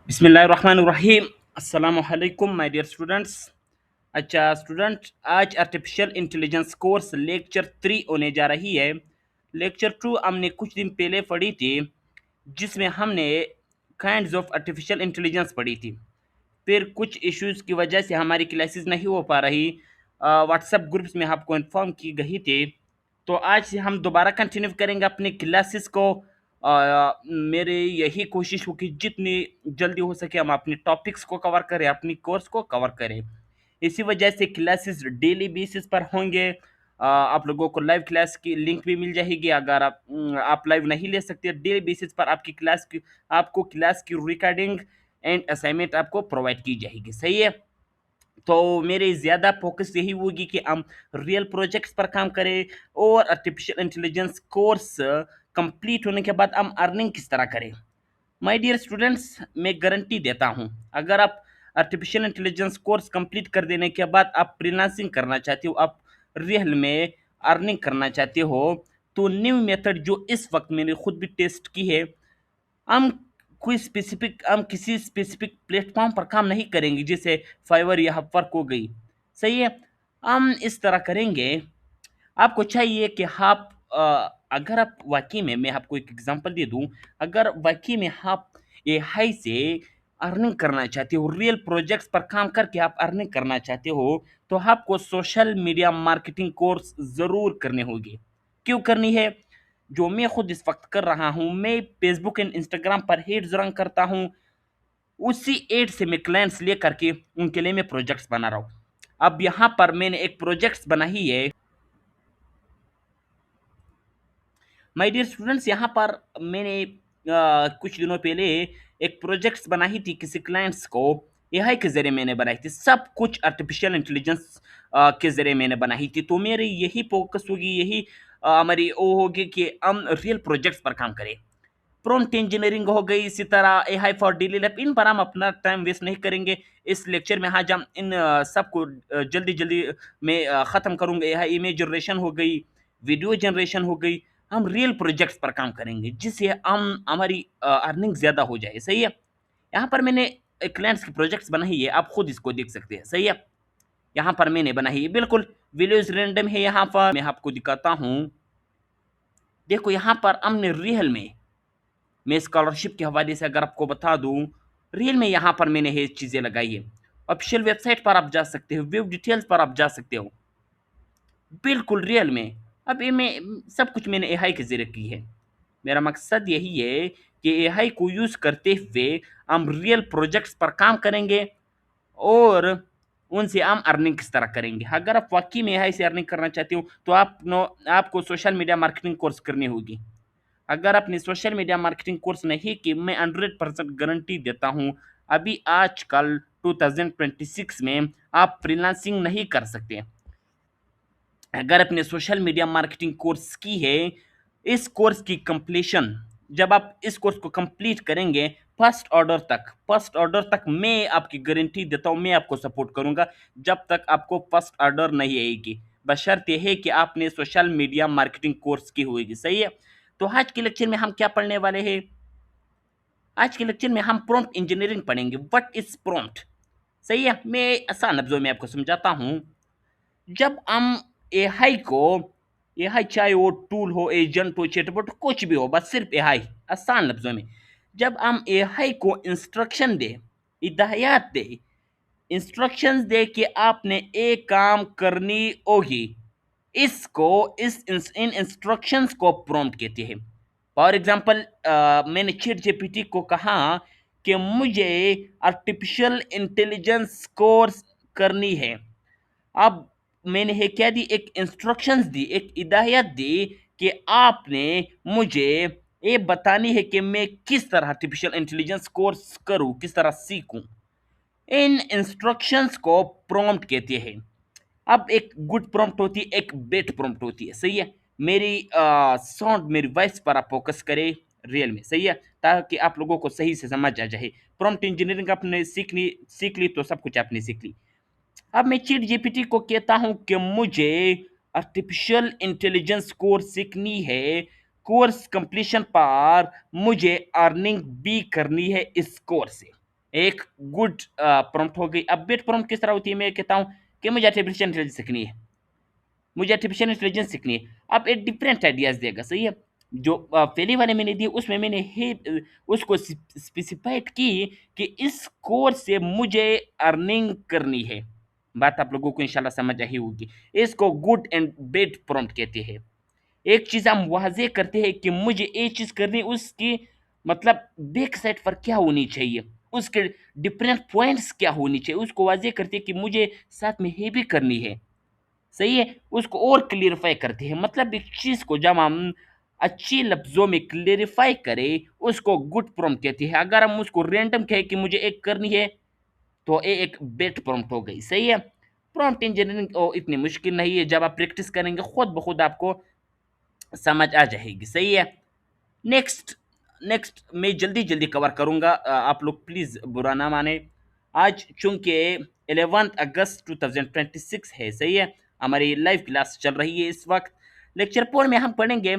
बिस्मिल्लाहिर्रहमानिर्रहीम। अस्सलामु अलैकुम माय डियर स्टूडेंट्स। अच्छा स्टूडेंट, आज आर्टिफिशियल इंटेलिजेंस कोर्स लेक्चर 3 होने जा रही है। लेक्चर 2 हमने कुछ दिन पहले पढ़ी थी, जिसमें हमने काइंड्स ऑफ आर्टिफिशियल इंटेलिजेंस पढ़ी थी। फिर कुछ इश्यूज़ की वजह से हमारी क्लासेस नहीं हो पा रही। व्हाट्सएप ग्रुप्स में आपको इन्फॉर्म की गई थी। तो आज से हम दोबारा कंटिन्यू करेंगे अपने क्लासेस को। मेरी यही कोशिश हो कि जितनी जल्दी हो सके हम अपने टॉपिक्स को कवर करें, अपनी कोर्स को कवर करें। इसी वजह से क्लासेस डेली बेसिस पर होंगे। आप लोगों को लाइव क्लास की लिंक भी मिल जाएगी। अगर आप लाइव नहीं ले सकते, डेली बेसिस पर आपकी क्लास की आपको क्लास की रिकॉर्डिंग एंड असाइनमेंट आपको प्रोवाइड की जाएगी। सही है। तो मेरे ज़्यादा फोकस यही होगी कि हम रियल प्रोजेक्ट्स पर काम करें और आर्टिफिशियल इंटेलिजेंस कोर्स कंप्लीट होने के बाद हम अर्निंग किस तरह करें। माय डियर स्टूडेंट्स, मैं गारंटी देता हूँ, अगर आप आर्टिफिशियल इंटेलिजेंस कोर्स कंप्लीट कर देने के बाद आप फ्रीलांसिंग करना चाहते हो, आप रियल में अर्निंग करना चाहते हो, तो न्यू मेथड जो इस वक्त मैंने खुद भी टेस्ट की है, हम किसी स्पेसिफिक प्लेटफॉर्म पर काम नहीं करेंगे, जैसे फाइवर या अपवर्क हो गई। सही है। हम इस तरह करेंगे। आपको चाहिए कि अगर आप वाकई में, मैं आपको एक एग्जांपल दे दूं, अगर वाकई में आप एआई से अर्निंग करना चाहते हो, रियल प्रोजेक्ट्स पर काम करके आप अर्निंग करना चाहते हो, तो आपको सोशल मीडिया मार्केटिंग कोर्स ज़रूर करने होंगे। क्यों करनी है? जो मैं खुद इस वक्त कर रहा हूँ, मैं फेसबुक एंड इंस्टाग्राम पर एड्स रन करता हूँ। उसी एड से मैं क्लाइंट्स लेकर के उनके लिए मैं प्रोजेक्ट्स बना रहा हूँ। अब यहाँ पर मैंने एक प्रोजेक्ट्स बनाई है। माय डियर स्टूडेंट्स, यहाँ पर मैंने कुछ दिनों पहले एक प्रोजेक्ट्स बनाई थी किसी क्लाइंट्स को। एआई के ज़रिए मैंने बनाई थी, सब कुछ आर्टिफिशियल इंटेलिजेंस के ज़रिए मैंने बनाई थी। तो मेरी यही फोकस होगी, यही हमारी वो होगी कि हम रियल प्रोजेक्ट्स पर काम करें। प्रॉम्प्ट इंजीनियरिंग हो गई, इसी तरह एआई फॉर डेली लाइफ, इन पर हम अपना टाइम वेस्ट नहीं करेंगे। इस लेक्चर में आज हम इन सबको जल्दी जल्दी में ख़त्म करूँगा। एआई इमेज जनरेशन हो गई, वीडियो जनरेशन हो गई। हम रियल प्रोजेक्ट्स पर काम करेंगे, जिससे हम हमारी अर्निंग ज़्यादा हो जाए। सही है। यहाँ पर मैंने क्लाइंट्स की प्रोजेक्ट्स बनाई है, आप खुद इसको देख सकते हैं। सही है। यहाँ पर मैंने बनाई है, बिल्कुल वीडियोज रैंडम है। यहाँ पर मैं आपको दिखाता हूँ। देखो यहाँ पर हमने रियल में, मैं स्कॉलरशिप के हवाले से अगर आपको बता दूं, रियल में यहाँ पर मैंने ये चीज़ें लगाई है। ऑफिशियल वेबसाइट पर आप जा सकते हो, वेब डिटेल्स पर आप जा सकते हो, बिल्कुल रियल में। अब ये मैं सब कुछ मैंने एआई के ज़रिए की है। मेरा मकसद यही है कि एआई को यूज़ करते हुए हम रियल प्रोजेक्ट्स पर काम करेंगे और उनसे हम अर्निंग किस तरह करेंगे। अगर आप वाकई में एआई से अर्निंग करना चाहते हो, तो आपको सोशल मीडिया मार्केटिंग कोर्स करनी होगी। अगर आपने सोशल मीडिया मार्केटिंग कोर्स नहीं की, मैं 100% गारंटी देता हूँ, अभी आजकल 2026 में आप फ्रीलांसिंग नहीं कर सकते। अगर आपने सोशल मीडिया मार्केटिंग कोर्स की है, इस कोर्स की कंप्लीशन, जब आप इस कोर्स को कंप्लीट करेंगे, फर्स्ट ऑर्डर तक मैं आपकी गारंटी देता हूँ, मैं आपको सपोर्ट करूंगा जब तक आपको फर्स्ट ऑर्डर नहीं आएगी। बशर्ते है कि आपने सोशल मीडिया मार्केटिंग कोर्स की होगी। सही है। तो आज के लेक्चर में हम क्या पढ़ने वाले हैं? आज के लेक्चर में हम प्रॉम्प्ट इंजीनियरिंग पढ़ेंगे। What is prompt? सही है। मैं आसान लफ्जों में आपको समझाता हूँ। जब हम एआई को, एआई चाहे वो टूल हो, एजेंट हो, चैटबॉट, कुछ भी हो, बस सिर्फ एआई, आसान लफ्जों में, जब हम एआई को इंस्ट्रक्शन दे, हिदायत दे, इंस्ट्रक्शंस दे कि आपने एक काम करनी होगी, इसको इन इंस्ट्रक्शंस को प्रॉम्प्ट कहते हैं। फॉर एग्जांपल, मैंने चैट जीपीटी को कहा कि मुझे आर्टिफिशियल इंटेलिजेंस कोर्स करनी है। अब मैंने ये क्या दी, एक इंस्ट्रक्शंस दी, एक हिदायत दी कि आपने मुझे ये बतानी है कि मैं किस तरह आर्टिफिशियल इंटेलिजेंस कोर्स करूं, किस तरह सीखूं। इन इंस्ट्रक्शंस को प्रॉम्प्ट कहते हैं। अब एक गुड प्रॉम्प्ट होती है, एक बेड प्रॉम्प्ट होती है। सही है। मेरी साउंड, मेरी वॉइस पर आप फोकस करें रियल में। सही है, ताकि आप लोगों को सही से समझ आ जाए। प्रॉम्प्ट इंजीनियरिंग आपने सीख ली तो सब कुछ आपने सीख ली। अब मैं चैट जीपीटी को कहता हूं कि मुझे आर्टिफिशियल इंटेलिजेंस कोर्स सीखनी है, कोर्स कंप्लीशन पर मुझे अर्निंग भी करनी है इस कोर्स से। एक गुड प्रॉम्प्ट हो गई। अब बेड प्रॉम्प्ट किस तरह होती है, मैं कहता हूँ कि मुझे आर्टिफिशियल इंटेलिजेंस सीखनी है, मुझे आर्टिफिशियल इंटेलिजेंस सीखनी है। अब एक डिफरेंट आइडियाज देगा, सही है। जो पहले वाले मैंने दिए उसमें मैंने ही उसको स्पेसिफाइड की कि इस कोर्स से मुझे अर्निंग करनी है। बात आप लोगों को इंशाल्लाह समझ आई होगी। इसको गुड एंड बैड प्रॉम्प्ट कहते हैं। एक चीज हम वाजे करते हैं कि मुझे ये चीज करनी है, उसकी मतलब बैक साइड पर क्या होनी चाहिए, उसके डिफरेंट पॉइंट्स क्या होनी चाहिए, उसको वाजे करते हैं कि मुझे साथ में ये भी करनी है, सही है। उसको और क्लियरिफाई करते हैं, मतलब एक चीज को जब हम अच्छी लफ्जों में क्लियरिफाई करें उसको गुड प्रॉम्प्ट कहते हैं। अगर हम उसको रैंडम कहें कि मुझे एक करनी है तो ये एक बेट प्रॉम्प्ट हो गई, सही है। प्रॉम्प्ट इंजीनियरिंग इतनी मुश्किल नहीं है, जब आप प्रैक्टिस करेंगे खुद ब खुद आपको समझ आ जाएगी, सही है। नेक्स्ट नेक्स्ट मैं जल्दी जल्दी कवर करूंगा, आप लोग प्लीज बुरा ना माने। आज चूंकि 11 अगस्त 2026 है, सही है, हमारी लाइव क्लास चल रही है इस वक्त। लेक्चर 4 में हम पढ़ेंगे।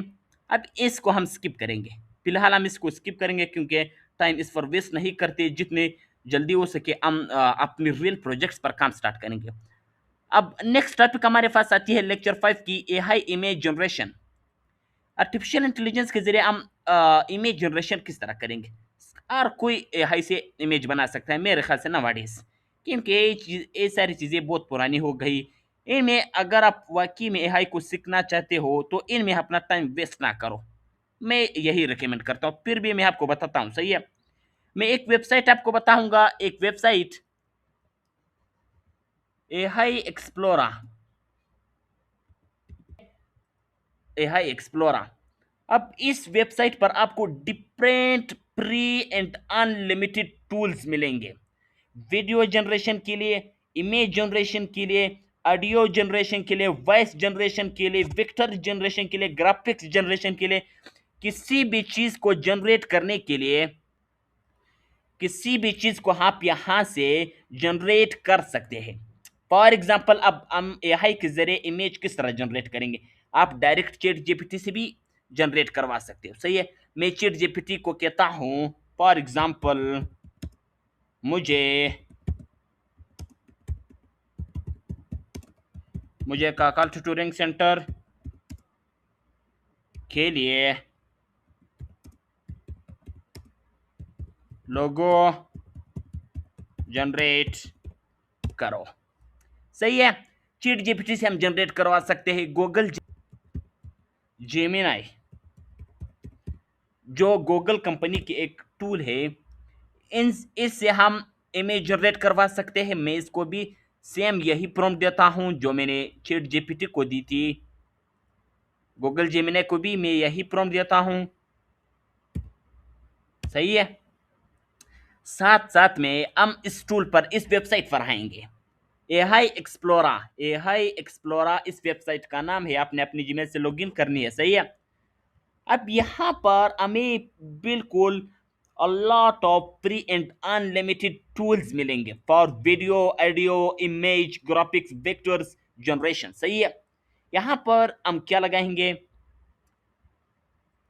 अब इसको हम स्किप करेंगे, फिलहाल हम इसको स्किप करेंगे क्योंकि टाइम इस पर वेस्ट नहीं करते, जितने जल्दी हो सके हम अपने रियल प्रोजेक्ट्स पर काम स्टार्ट करेंगे। अब नेक्स्ट टॉपिक हमारे पास आती है लेक्चर 5 की, AI image generation. Artificial intelligence के जरिए हम इमेज जनरेशन किस तरह करेंगे। हर कोई एआई से इमेज बना सकता है मेरे ख्याल से नवाडेज, क्योंकि ये सारी चीज़ें बहुत पुरानी हो गई। इनमें अगर आप वाकई में एआई को सीखना चाहते हो तो इनमें अपना टाइम वेस्ट ना करो, मैं यही रिकमेंड करता हूँ। फिर भी मैं आपको बताता हूँ, सही है। मैं एक वेबसाइट आपको बताऊंगा, एक website AI explorer, AI explorer. अब इस वेबसाइट पर आपको different free and unlimited tools मिलेंगे, वीडियो जनरेशन के लिए, इमेज जनरेशन के लिए, ऑडियो जनरेशन के लिए, वॉइस जनरेशन के लिए, वेक्टर जनरेशन के लिए, ग्राफिक्स जनरेशन के लिए। किसी भी चीज को जनरेट करने के लिए, किसी भी चीज को आप यहां से जनरेट कर सकते हैं। फॉर एग्जाम्पल अब हम एआई के जरिए इमेज किस तरह जनरेट करेंगे, आप डायरेक्ट चैट जीपीटी से भी जनरेट करवा सकते हो, सही है। मैं चैट जीपीटी को कहता हूं फॉर एग्जाम्पल मुझे मुझे काकाल ट्यूटोरिंग सेंटर के लिए लोगो जनरेट करो, सही है। चैट जीपीटी से हम जनरेट करवा सकते हैं। गूगल जेमिनाई, जो गूगल कंपनी की एक टूल है, इन इससे हम इमेज जनरेट करवा सकते हैं। मैं इसको भी सेम यही प्रॉम्प्ट देता हूं जो मैंने चैट जीपीटी को दी थी, गूगल जेमिनी को भी मैं यही प्रॉम्प्ट देता हूं, सही है। साथ साथ में हम इस टूल पर, इस वेबसाइट पर आएंगे, एआई एक्सप्लोरा। एआई एक्सप्लोरा इस वेबसाइट का नाम है, आपने अपनी जीमेल से लॉगिन करनी है, सही है। अब यहाँ पर हमें बिल्कुल a lot of free and unlimited tools मिलेंगे for video, audio, image, graphics, vectors generation, सही है। यहाँ पर हम क्या लगाएंगे,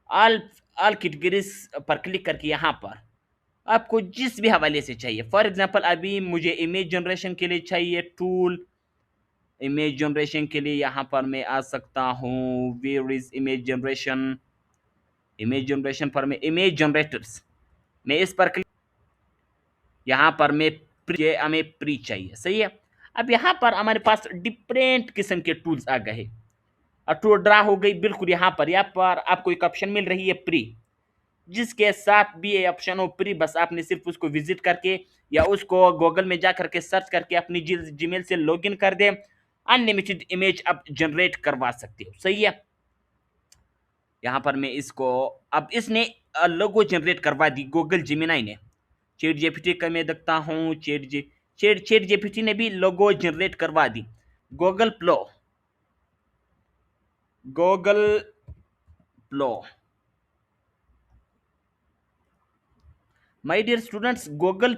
ऑल ऑल कैटेगरीज पर क्लिक करके यहाँ पर आपको जिस भी हवाले से चाहिए, फॉर एग्जांपल अभी मुझे इमेज जनरेशन के लिए चाहिए टूल, इमेज जनरेशन के लिए यहाँ पर मैं आ सकता हूँ, where is image generation, image generation पर मैं इमेज जनरेटर्स, मैं इस पर यहाँ पर मैं हमें प्री चाहिए, सही है। अब यहाँ पर हमारे पास डिफरेंट किस्म के टूल्स आ गए। ऑटो ड्रा हो गई, बिल्कुल यहाँ पर आपको एक ऑप्शन मिल रही है प्री, जिसके साथ भी ये ऑप्शन हो प्री, बस आपने सिर्फ उसको विजिट करके या उसको गूगल में जा करके सर्च करके अपनी जीमेल से लॉगिन कर दे, अनलिमिटेड इमेज आप जनरेट करवा सकते हो, सही है। यहाँ पर मैं इसको, अब इसने लोगो जनरेट करवा दी गूगल जेमिनी ने। चैट जीपीटी का मैं देखता हूँ, चैट जीपीटी ने भी लोगो जनरेट करवा दी। Google Flow, Google Flow, my dear students, Google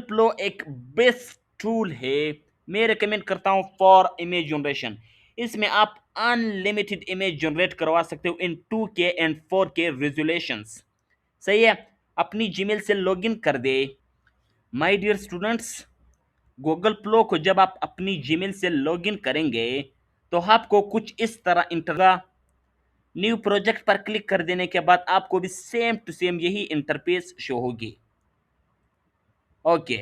Flow एक बेस्ट टूल है, मैं रिकमेंड करता हूँ फॉर इमेज जनरेशन। इसमें आप अनलिमिटेड इमेज जनरेट करवा सकते हो इन 2K एंड 4K रेजोल्यूशंस, सही है। अपनी जीमेल से लॉगिन कर दे। माय डियर स्टूडेंट्स, गूगल प्लो को जब आप अपनी जीमेल से लॉगिन करेंगे तो आपको कुछ इस तरह इंटरगा। न्यू प्रोजेक्ट पर क्लिक कर देने के बाद आपको भी सेम टू सेम यही इंटरफेस शो होगी। ओके,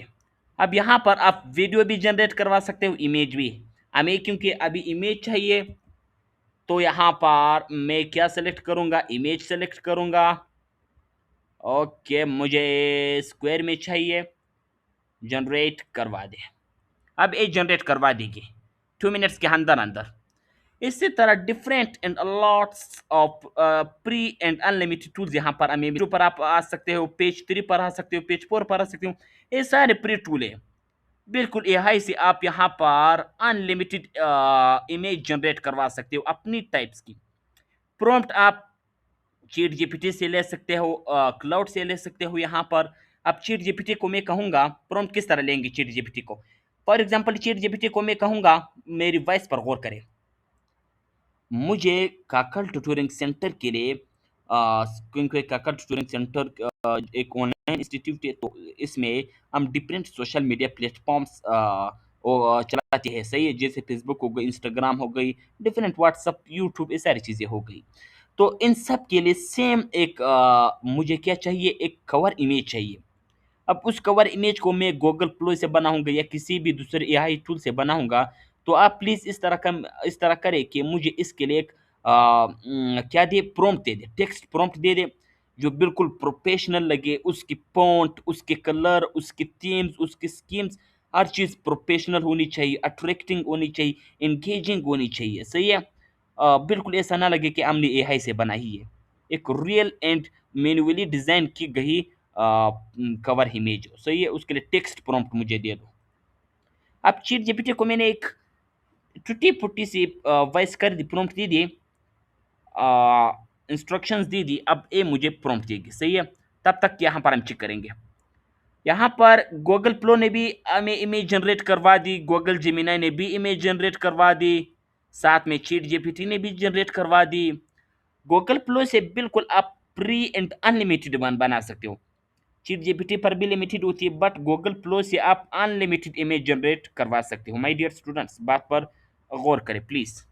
अब यहाँ पर आप वीडियो भी जनरेट करवा सकते हो, इमेज भी। हमें क्योंकि अभी इमेज चाहिए तो यहाँ पर मैं क्या सेलेक्ट करूँगा, इमेज सेलेक्ट करूँगा। ओके, मुझे स्क्वायर में चाहिए, जनरेट करवा दे। अब ये जनरेट करवा देगी 2 मिनट्स के अंदर अंदर। इसी तरह different and lots of pre and unlimited tools यहाँ पर हमें पर आप आ सकते हो, पेज 3 पर आ सकते हो, पेज 4 पर आ सकते हो। ये सारे प्री टूल है। बिल्कुल एआई से आप यहाँ पर अनलिमिटेड इमेज जनरेट करवा सकते हो अपनी टाइप्स की। प्रॉम्प्ट आप चैट जीपीटी से ले सकते हो, क्लाउड से ले सकते हो। यहाँ पर अब चैट जीपीटी को मैं कहूँगा प्रॉम्प्ट किस तरह लेंगे चैट जीपीटी को। फॉर एग्जांपल चैट जीपीटी को मैं कहूँगा, मेरी वॉइस पर गौर करें, मुझे काकल ट्यूटोरिंग सेंटर के लिए क्योंकि काकल ट्यूटोरिंग सेंटर एक ऑनलाइन इंस्टीट्यूट है, तो इसमें हम डिफरेंट सोशल मीडिया प्लेटफॉर्म्स चलाते हैं। सही है, जैसे फेसबुक हो गई, इंस्टाग्राम हो गई, डिफरेंट व्हाट्सअप, यूट्यूब, ये सारी चीज़ें हो गई। तो इन सब के लिए सेम एक मुझे क्या चाहिए, एक कवर इमेज चाहिए। अब उस कवर इमेज को मैं गूगल प्लो से बनाऊँगा या किसी भी दूसरे एआई टूल से बनाऊँगा। तो आप प्लीज़ इस तरह करें कि मुझे इसके लिए एक क्या दे, प्रॉम्प्ट दे दे, टेक्स्ट प्रॉम्प्ट दे दे, जो बिल्कुल प्रोफेशनल लगे। उसकी फ़ॉन्ट, उसके कलर, उसकी थीम्स, उसकी स्कीम्स, हर चीज़ प्रोफेशनल होनी चाहिए, अट्रैक्टिंग होनी चाहिए, एंगेजिंग होनी चाहिए। सही है? बिल्कुल ऐसा ना लगे कि हमने एआई से बनाई है। एक रियल एंड मैन्युअली डिज़ाइन की गई कवर इमेज हो। सही है? उसके लिए टेक्स्ट प्रॉम्प्ट मुझे दे दो। अब चैट जीपीटी को मैंने एक टूटी-फूटी सी वॉइस कर दी, प्रॉम्प्ट दे दी, इंस्ट्रक्शंस दे दी। अब ये मुझे प्रॉम्प्ट देगी। सही है? तब तक यहाँ पर हम चेक करेंगे। यहाँ पर गूगल प्लो ने भी हमें इमेज जनरेट करवा दी, गूगल जेमिनी ने भी इमेज जनरेट करवा दी, साथ में चैट जीपीटी ने भी जनरेट करवा दी। गूगल प्लो से बिल्कुल आप फ्री एंड अनलिमिटेड वन बना सकते हो। चैट जीपीटी पर भी लिमिटेड होती है, बट गूगल प्लो से आप अनलिमिटेड इमेज जनरेट करवा सकते हो। माय डियर स्टूडेंट्स, बात पर गौर करें प्लीज।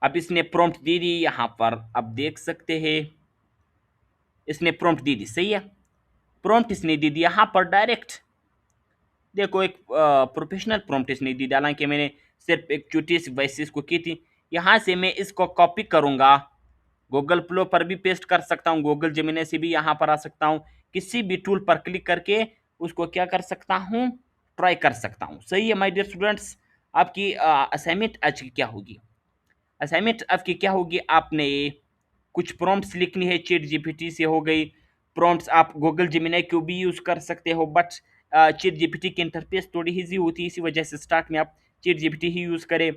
अब इसने प्रॉम्प्ट दे दी, यहाँ पर अब देख सकते हैं इसने प्रॉम्प्ट दे दी। सही है? प्रॉम्प्ट इसने दे दी यहाँ पर डायरेक्ट। देखो एक प्रोफेशनल प्रॉम्प्ट इसने दी, हालांकि मैंने सिर्फ एक छोटी सी वॉइस को की थी। यहाँ से मैं इसको कॉपी करूँगा, गूगल प्लो पर भी पेस्ट कर सकता हूँ, गूगल जेमिनी से भी यहाँ पर आ सकता हूँ, किसी भी टूल पर क्लिक करके उसको क्या कर सकता हूँ, ट्राई कर सकता हूँ। सही है माय डियर स्टूडेंट्स? आपकी असाइनमेंट आज की क्या होगी? असाइनमेंट आपकी क्या होगी, आपने कुछ प्रॉम्प्ट्स लिखनी है, चैट जीपीटी से हो गई प्रॉम्प्ट्स, आप गूगल जेमिनी को भी यूज़ कर सकते हो, बट चैट जीपीटी की इंटरफेस थोड़ी ईजी होती है, इसी वजह से स्टार्ट में आप चैट जीपीटी ही यूज़ करें।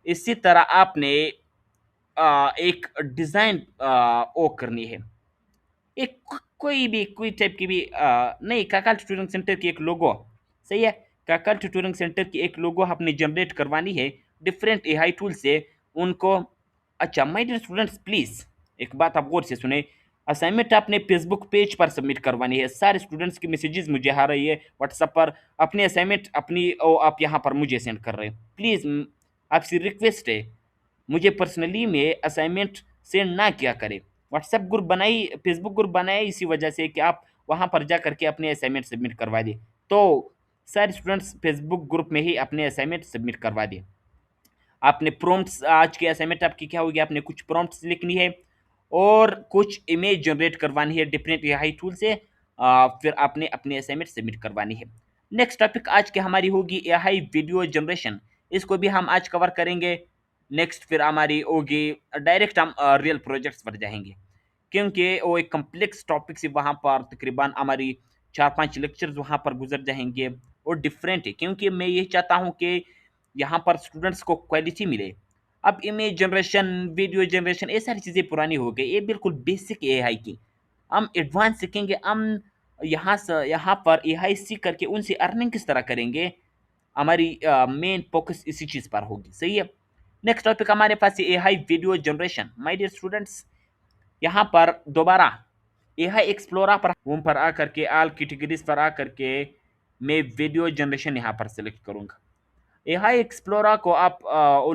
इसी तरह आपने एक डिज़ाइन ओ करनी है, एक कोई भी कोई टाइप की भी नहीं, काकाल ट्यूटोरियल सेंटर की एक लोगो। सही है? काकाल ट्यूटोरियल सेंटर की एक लोगो आपने जनरेट करवानी है डिफरेंट एआई टूल से उनको। अच्छा माय डियर स्टूडेंट्स, प्लीज़ एक बात आप गौर से सुने। असाइनमेंट आपने फेसबुक पेज पर सबमिट करवानी है। सारे स्टूडेंट्स की मैसेजेस मुझे आ रही है व्हाट्सएप पर, अपनी असाइनमेंट अपनी आप यहाँ पर मुझे सेंड कर रहे हैं। प्लीज़ आपसे रिक्वेस्ट है, मुझे पर्सनली में असाइनमेंट सेंड ना किया करें। व्हाट्सएप ग्रुप बनाई, फेसबुक ग्रुप बनाया इसी वजह से कि आप वहाँ पर जा करके अपने असाइनमेंट सबमिट करवा दें। तो सारे स्टूडेंट्स फेसबुक ग्रुप में ही अपने असाइनमेंट सबमिट करवा दें। आपने प्रॉम्प्ट्स, आज की असाइनमेंट आपकी क्या होगी, आपने कुछ प्रॉम्प्ट्स लिखनी है और कुछ इमेज जनरेट करवानी है डिफरेंट एआई टूल से। फिर आपने अपनी असाइनमेंट सबमिट करवानी है। नेक्स्ट टॉपिक आज की हमारी होगी एआई वीडियो जनरेशन। इसको भी हम आज कवर करेंगे। नेक्स्ट फिर हमारी होगी डायरेक्ट हम रियल प्रोजेक्ट्स पर जाएंगे, क्योंकि वो एक कम्प्लेक्स टॉपिक से वहाँ पर तकरीबन हमारी 4-5 लेक्चर्स वहाँ पर गुजर जाएंगे और डिफरेंट है, क्योंकि मैं ये चाहता हूँ कि यहाँ पर स्टूडेंट्स को क्वालिटी मिले। अब इमेज जनरेशन, वीडियो जनरेशन, ये सारी चीज़ें पुरानी हो गई, ये बिल्कुल बेसिक एआई की। हम एडवांस सीखेंगे, हम यहाँ पर एआई सीख करके उनसे अर्निंग किस तरह करेंगे, हमारी मेन फोकस इसी चीज़ पर होगी। सही है? नेक्स्ट टॉपिक हमारे पास है AI video generation. My dear students, यहाँ पर दोबारा एआई एक्सप्लोरर पर होम पर आकर के ऑल कैटेगरीज पर आकर के मैं वीडियो जनरेशन यहाँ पर सेलेक्ट करूँगा। एआई एक्सप्लोरर को आप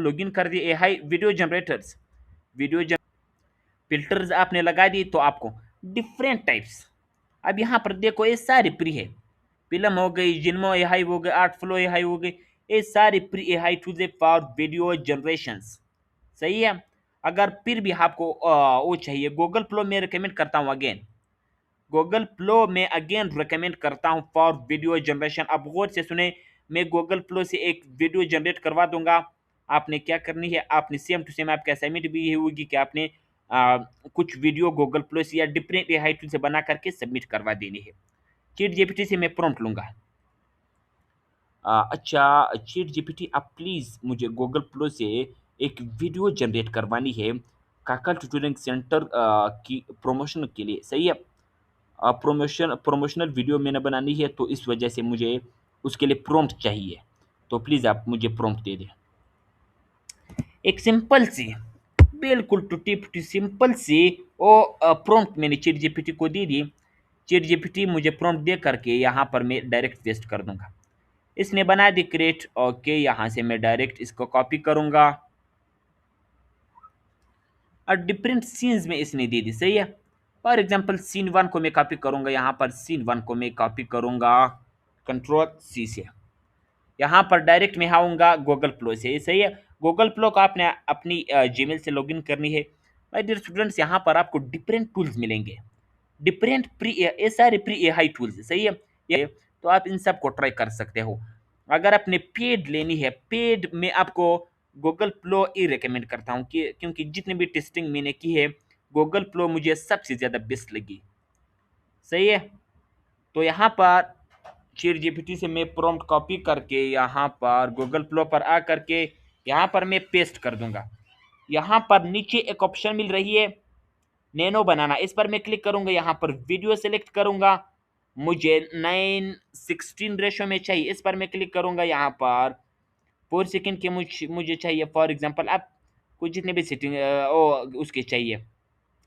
लॉगिन कर दिए, AI video generators, video filters आपने लगा दिए तो आपको डिफरेंट टाइप्स, अब यहाँ पर देखो ये सारी प्री है, फिल्म हो गई, जिनमो एआई हो गई, आर्ट फ्लो एआई हो गई, ये सारी प्री एआई टूल्स है फॉर वीडियो जनरेशंस। सही है। अगर फिर भी आपको वो चाहिए, गूगल फ्लो में रिकमेंड करता हूँ अगेन, गूगल फ्लो में अगेन रिकमेंड करता हूँ फॉर वीडियो जनरेशन। अब गौर से सुने, मैं गूगल फ्लो से एक वीडियो जनरेट करवा दूंगा। आपने क्या करनी है, आपने सेम टू सेम आपकी असाइनमेंट भी ये होगी कि आपने कुछ वीडियो गूगल फ्लो से या डिफरेंट एआई टूल से बना करके सबमिट करवा देनी है। चैट जीपीटी से मैं प्रॉम्प्ट लूंगा। अच्छा चैट जीपीटी, आप प्लीज़ मुझे गूगल फ्लो से एक वीडियो जनरेट करवानी है काका ट्यूटोरियल सेंटर की प्रमोशन के लिए। सही है। प्रमोशनल वीडियो मैंने बनानी है, तो इस वजह से मुझे उसके लिए प्रॉम्प्ट चाहिए, तो प्लीज़ आप मुझे प्रॉम्प्ट दे दें। एक सिंपल सी, बिल्कुल टूटी फूटी सिंपल सी वो प्रॉम्प्ट मैंने चैट जीपीटी को दे दी। चैट जीपीटी मुझे प्रॉम्प्ट दे करके यहाँ पर मैं डायरेक्ट पेस्ट कर दूंगा। इसने बना दी क्रिएट, ओके, यहाँ से मैं डायरेक्ट इसको कॉपी करूंगा और डिफरेंट सीन्स में इसने दे दी। सही है। फॉर एग्जांपल सीन 1 को मैं कॉपी करूंगा, यहाँ पर सीन 1 को मैं कॉपी करूंगा कंट्रोल सी से, यहाँ पर डायरेक्ट मैं आऊँगा गूगल फ्लो से। सही है। गूगल फ्लो को आपने अपनी जीमेल से लॉगिन करनी है। माय डियर स्टूडेंट्स, यहाँ पर आपको डिफरेंट टूल्स मिलेंगे, डिफरेंट प्री, ये सारे प्री एआई टूल्स। सही है। ये तो आप इन सब को ट्राई कर सकते हो। अगर आपने पेड लेनी है, पेड में आपको गूगल फ्लो ही रिकमेंड करता हूँ कि क्योंकि जितनी भी टेस्टिंग मैंने की है, गूगल फ्लो मुझे सबसे ज़्यादा बेस्ट लगी। सही है। तो यहाँ पर चैट जीपीटी से मैं प्रॉम्प्ट कॉपी करके यहाँ पर गूगल फ्लो पर आ करके यहाँ पर मैं पेस्ट कर दूंगा। यहाँ पर नीचे एक ऑप्शन मिल रही है नैनो बनाना, इस पर मैं क्लिक करूंगा, यहाँ पर वीडियो सेलेक्ट करूंगा, मुझे 9:16 रेशो में चाहिए, इस पर मैं क्लिक करूंगा। यहाँ पर 4 सेकेंड के मुझे चाहिए, फॉर एग्जांपल आप कुछ जितने भी सेटिंग उसके चाहिए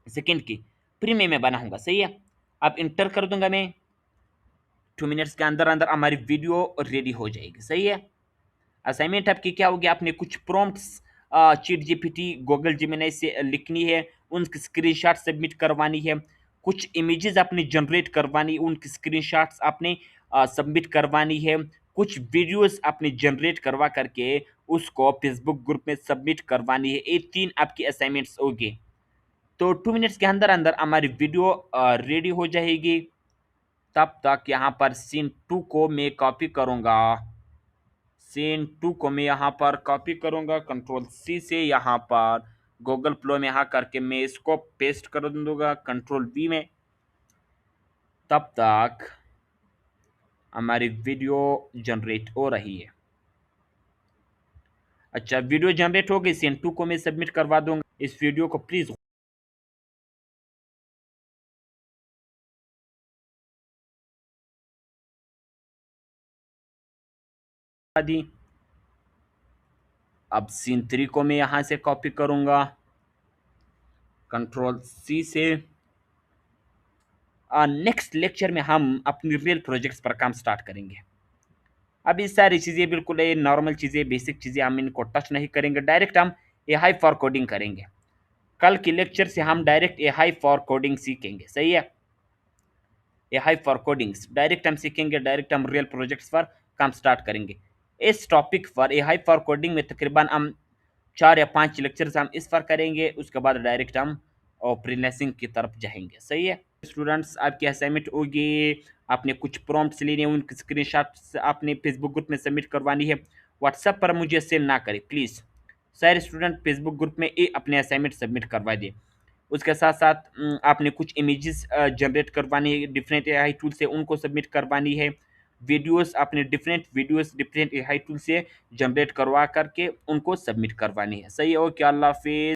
सेकेंड की प्रीमियम में बनाऊंगा। सही है। अब इंटर कर दूंगा मैं, 2 मिनट्स के अंदर अंदर हमारी वीडियो रेडी हो जाएगी। सही है। असाइनमेंट आपकी क्या होगी, आपने कुछ prompts chat GPT Google Gemini से लिखनी है, उनकी स्क्रीनशॉट सबमिट करवानी है, कुछ इमेजेस आपने जनरेट करवानी, उनकी स्क्रीनशॉट्स आपने सबमिट करवानी है, कुछ वीडियोस आपने जनरेट करवा करके उसको फेसबुक ग्रुप में सबमिट करवानी है। ये 3 आपकी असाइनमेंट्स होगी। तो 2 मिनट्स के अंदर अंदर हमारी वीडियो रेडी हो जाएगी। तब तक यहाँ पर सीन 2 को मैं कॉपी करूँगा, सीन 2 को मैं यहाँ पर कॉपी करूँगा कंट्रोल सी से, यहाँ पर गूगल फ्लो में यहाँ करके मैं इसको पेस्ट कर दूंगा कंट्रोल वी में। तब तक हमारी वीडियो जनरेट हो रही है। अच्छा, वीडियो जनरेट हो गई, सीन 2 को मैं सबमिट करवा दूंगा। इस वीडियो को प्लीज़ दी। अब सीन 3 को मैं यहाँ से कॉपी करूँगा कंट्रोल सी से। नेक्स्ट लेक्चर में हम अपनी रियल प्रोजेक्ट्स पर काम स्टार्ट करेंगे। अब ये सारी चीज़ें बिल्कुल ये नॉर्मल चीज़ें, बेसिक चीज़ें, हम इनको टच नहीं करेंगे, डायरेक्ट हम एआई फॉर कोडिंग करेंगे। कल के लेक्चर से हम डायरेक्ट एआई फॉर कोडिंग सीखेंगे। सही है। एआई फॉर कोडिंग्स डायरेक्ट हम सीखेंगे, डायरेक्ट हम रियल प्रोजेक्ट्स पर काम स्टार्ट करेंगे। इस टॉपिक पर एआई फॉर कोडिंग में तकरीबन हम 4 या 5 लेक्चर्स हम इस पर करेंगे, उसके बाद डायरेक्ट हम फ्रीलांसिंग की तरफ जाएंगे। सही है। स्टूडेंट्स, आपकी असाइनमेंट होगी, आपने कुछ प्रॉम्प्ट्स लेने हैं, उनकी स्क्रीनशॉट्स आपने फेसबुक ग्रुप में सबमिट करवानी है। व्हाट्सएप पर मुझे सेंड ना करें प्लीज़, सारे स्टूडेंट फेसबुक ग्रुप में ये अपने असाइनमेंट सबमिट करवा दें। उसके साथ साथ आपने कुछ इमेजेस जनरेट करवानी है डिफरेंट एआई टूल से, उनको सबमिट करवानी है। वीडियोस आपने different videos different AI tool से जनरेट करवा करके उनको सबमिट करवानी है। सही है। ओके, अल्लाह हाफिज़।